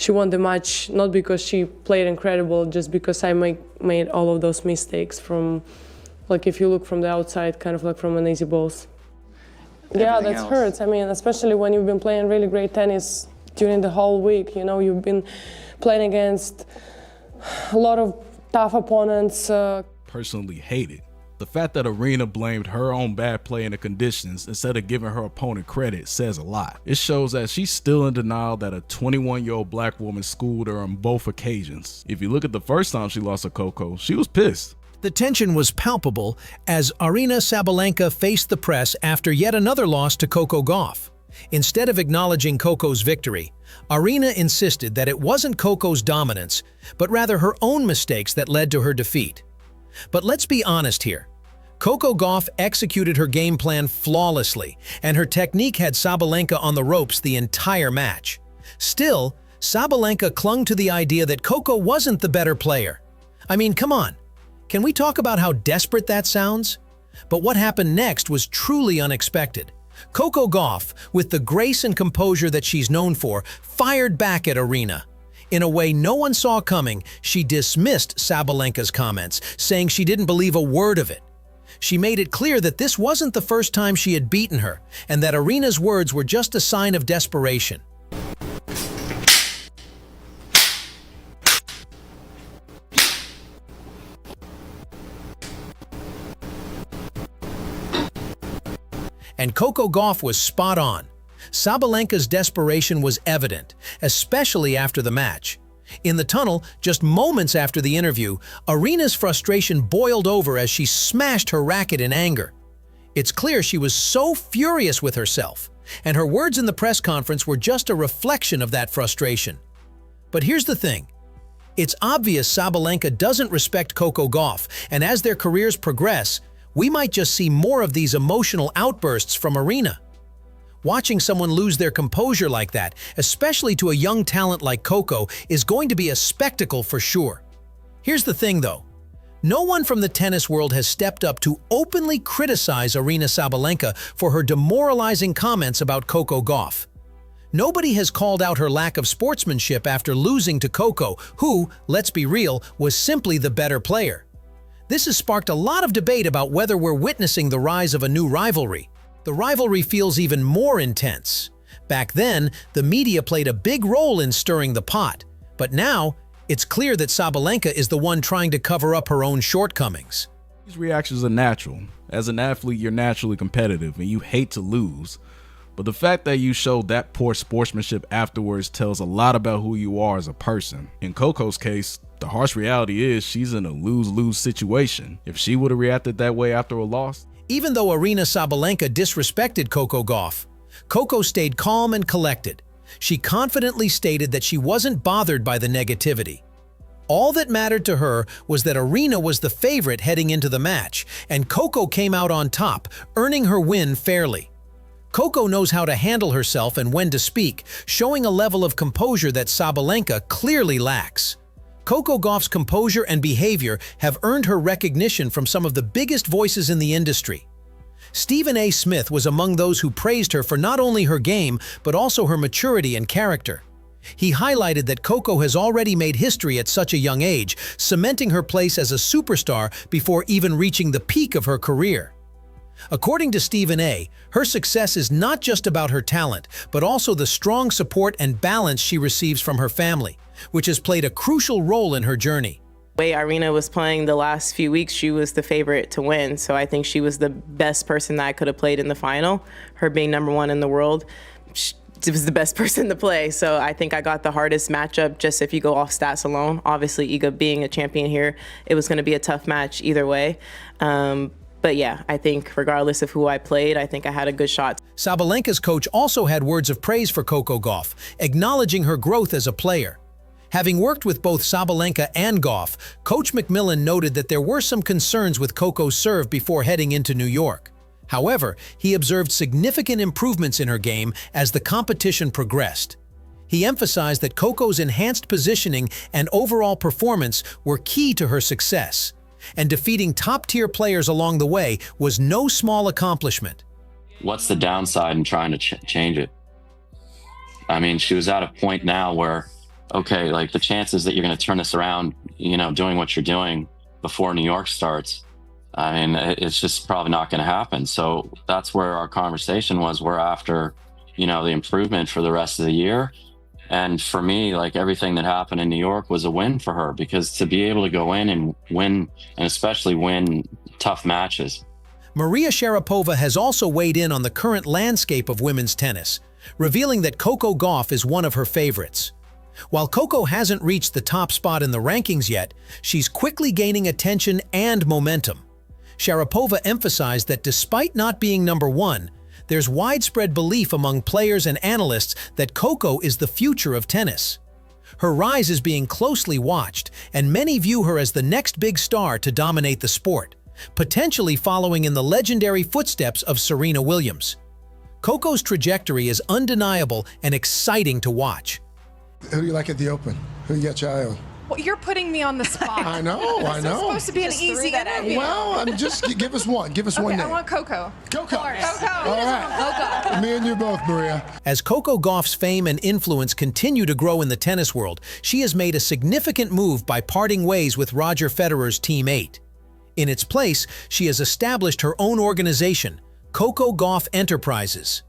she won the match not because she played incredible, just because I made all of those mistakes from, like if you look from the outside, kind of like from an easy balls. Yeah, that hurts. I mean, especially when you've been playing really great tennis during the whole week. You know, you've been playing against a lot of tough opponents. Personally hate it. The fact that Aryna blamed her own bad play in the conditions instead of giving her opponent credit says a lot. It shows that she's still in denial that a 21-year-old black woman schooled her on both occasions. If you look at the first time she lost to Coco, she was pissed. The tension was palpable as Aryna Sabelenka faced the press after yet another loss to Coco Gauff. Instead of acknowledging Coco's victory, Aryna insisted that it wasn't Coco's dominance, but rather her own mistakes that led to her defeat. But let's be honest here. Coco Gauff executed her game plan flawlessly, and her technique had Sabalenka on the ropes the entire match. Still, Sabalenka clung to the idea that Coco wasn't the better player. I mean, come on. Can we talk about how desperate that sounds? But what happened next was truly unexpected. Coco Gauff, with the grace and composure that she's known for, fired back at Aryna. In a way no one saw coming, she dismissed Sabalenka's comments, saying she didn't believe a word of it. She made it clear that this wasn't the first time she had beaten her, and that Aryna's words were just a sign of desperation. And Coco Gauff was spot on. Sabalenka's desperation was evident, especially after the match. In the tunnel, just moments after the interview, Aryna's frustration boiled over as she smashed her racket in anger. It's clear she was so furious with herself, and her words in the press conference were just a reflection of that frustration. But here's the thing. It's obvious Sabalenka doesn't respect Coco Gauff, and as their careers progress, we might just see more of these emotional outbursts from Aryna. Watching someone lose their composure like that, especially to a young talent like Coco, is going to be a spectacle for sure. Here's the thing though. No one from the tennis world has stepped up to openly criticize Aryna Sabalenka for her demoralizing comments about Coco Gauff. Nobody has called out her lack of sportsmanship after losing to Coco, who, let's be real, was simply the better player. This has sparked a lot of debate about whether we're witnessing the rise of a new rivalry. The rivalry feels even more intense. Back then, the media played a big role in stirring the pot, but now, it's clear that Sabalenka is the one trying to cover up her own shortcomings. These reactions are natural. As an athlete, you're naturally competitive and you hate to lose. But the fact that you showed that poor sportsmanship afterwards tells a lot about who you are as a person. In Coco's case, the harsh reality is she's in a lose-lose situation. If she would have reacted that way after a loss. Even though Aryna Sabalenka disrespected Coco Gauff, Coco stayed calm and collected. She confidently stated that she wasn't bothered by the negativity. All that mattered to her was that Aryna was the favorite heading into the match, and Coco came out on top, earning her win fairly. Coco knows how to handle herself and when to speak, showing a level of composure that Sabalenka clearly lacks. Coco Gauff's composure and behavior have earned her recognition from some of the biggest voices in the industry. Stephen A. Smith was among those who praised her for not only her game, but also her maturity and character. He highlighted that Coco has already made history at such a young age, cementing her place as a superstar before even reaching the peak of her career. According to Stephen A., her success is not just about her talent, but also the strong support and balance she receives from her family, which has played a crucial role in her journey. The way Aryna was playing the last few weeks, she was the favorite to win. So I think she was the best person that I could have played in the final. Her being #1 in the world, she was the best person to play. So I think I got the hardest matchup just if you go off stats alone. Obviously, Iga being a champion here, it was going to be a tough match either way. But yeah, I think regardless of who I played, I think I had a good shot. Sabalenka's coach also had words of praise for Coco Gauff, acknowledging her growth as a player. Having worked with both Sabalenka and Gauff, Coach McMillan noted that there were some concerns with Coco's serve before heading into New York. However, he observed significant improvements in her game as the competition progressed. He emphasized that Coco's enhanced positioning and overall performance were key to her success, and defeating top-tier players along the way was no small accomplishment. What's the downside in trying to change it? I mean, she was at a point now where okay, like the chances that you're going to turn this around, you know, doing what you're doing before New York starts, I mean, it's just probably not going to happen. So that's where our conversation was. We're after, you know, the improvement for the rest of the year. And for me, like everything that happened in New York was a win for her, because to be able to go in and win, and especially win tough matches. Maria Sharapova has also weighed in on the current landscape of women's tennis, revealing that Coco Gauff is one of her favorites. While Coco hasn't reached the top spot in the rankings yet, she's quickly gaining attention and momentum. Sharapova emphasized that despite not being number one, there's widespread belief among players and analysts that Coco is the future of tennis. Her rise is being closely watched, and many view her as the next big star to dominate the sport, potentially following in the legendary footsteps of Serena Williams. Coco's trajectory is undeniable and exciting to watch. Who do you like at the Open? Who you got your eye on? Well, you're putting me on the spot. I know. It's supposed to be an easy interview. Well, give us one. Give us one name. I want Coco. Coco. Coco. All right. Me and you both, Maria. As Coco Gauff's fame and influence continue to grow in the tennis world, she has made a significant move by parting ways with Roger Federer's Team 8. In its place, she has established her own organization, Coco Gauff Enterprises.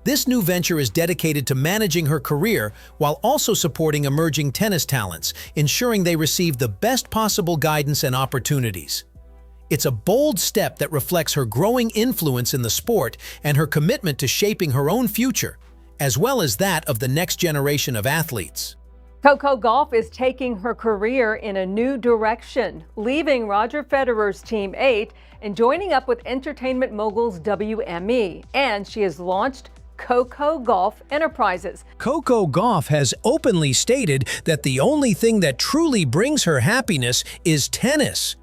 This new venture is dedicated to managing her career while also supporting emerging tennis talents, ensuring they receive the best possible guidance and opportunities. It's a bold step that reflects her growing influence in the sport and her commitment to shaping her own future, as well as that of the next generation of athletes. Coco Gauff is taking her career in a new direction, leaving Roger Federer's Team 8 and joining up with entertainment moguls WME, and she has launched Coco Gauff Enterprises. Coco Gauff has openly stated that the only thing that truly brings her happiness is tennis.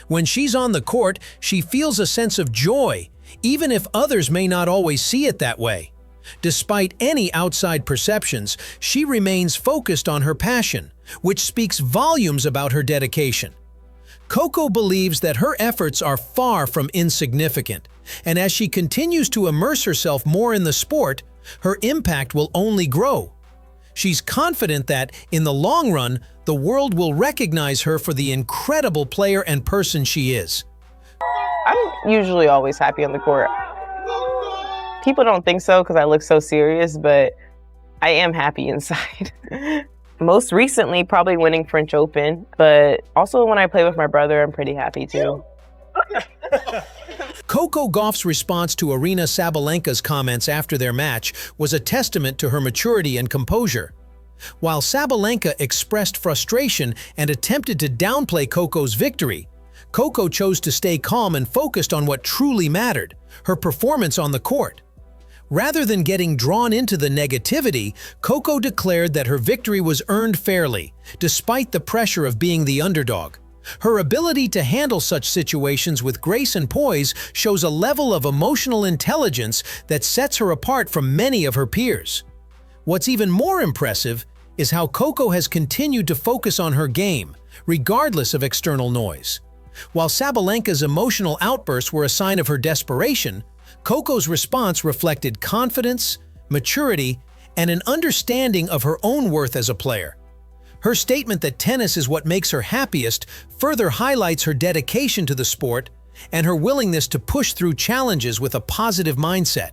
When she's on the court, she feels a sense of joy, even if others may not always see it that way. Despite any outside perceptions, she remains focused on her passion, which speaks volumes about her dedication. Coco believes that her efforts are far from insignificant, and as she continues to immerse herself more in the sport, her impact will only grow. She's confident that, in the long run, the world will recognize her for the incredible player and person she is. I'm usually always happy on the court. People don't think so because I look so serious, but I am happy inside. Most recently, probably winning French Open, but also when I play with my brother, I'm pretty happy too. Coco Gauff's response to Aryna Sabelenka's comments after their match was a testament to her maturity and composure. While Sabalenka expressed frustration and attempted to downplay Coco's victory, Coco chose to stay calm and focused on what truly mattered, her performance on the court. Rather than getting drawn into the negativity, Coco declared that her victory was earned fairly, despite the pressure of being the underdog. Her ability to handle such situations with grace and poise shows a level of emotional intelligence that sets her apart from many of her peers. What's even more impressive is how Coco has continued to focus on her game, regardless of external noise. While Sabalenka's emotional outbursts were a sign of her desperation, Coco's response reflected confidence, maturity, and an understanding of her own worth as a player. Her statement that tennis is what makes her happiest further highlights her dedication to the sport and her willingness to push through challenges with a positive mindset.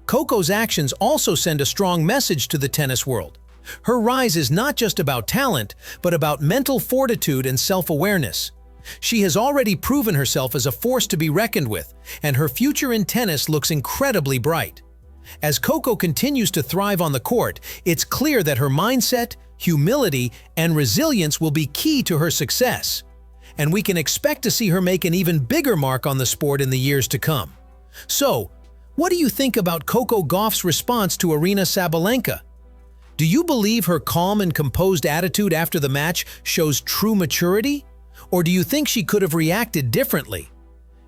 Coco's actions also send a strong message to the tennis world. Her rise is not just about talent, but about mental fortitude and self-awareness. She has already proven herself as a force to be reckoned with, and her future in tennis looks incredibly bright. As Coco continues to thrive on the court, it's clear that her mindset, humility, and resilience will be key to her success. And we can expect to see her make an even bigger mark on the sport in the years to come. So, what do you think about Coco Gauff's response to Aryna Sabelenka? Do you believe her calm and composed attitude after the match shows true maturity? Or do you think she could have reacted differently?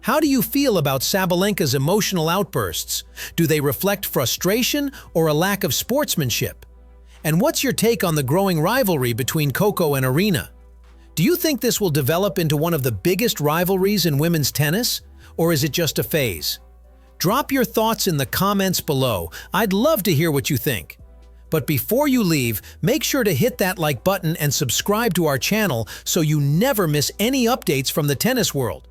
How do you feel about Sabalenka's emotional outbursts? Do they reflect frustration or a lack of sportsmanship? And what's your take on the growing rivalry between Coco and Aryna? Do you think this will develop into one of the biggest rivalries in women's tennis? Or is it just a phase? Drop your thoughts in the comments below. I'd love to hear what you think. But before you leave, make sure to hit that like button and subscribe to our channel so you never miss any updates from the tennis world.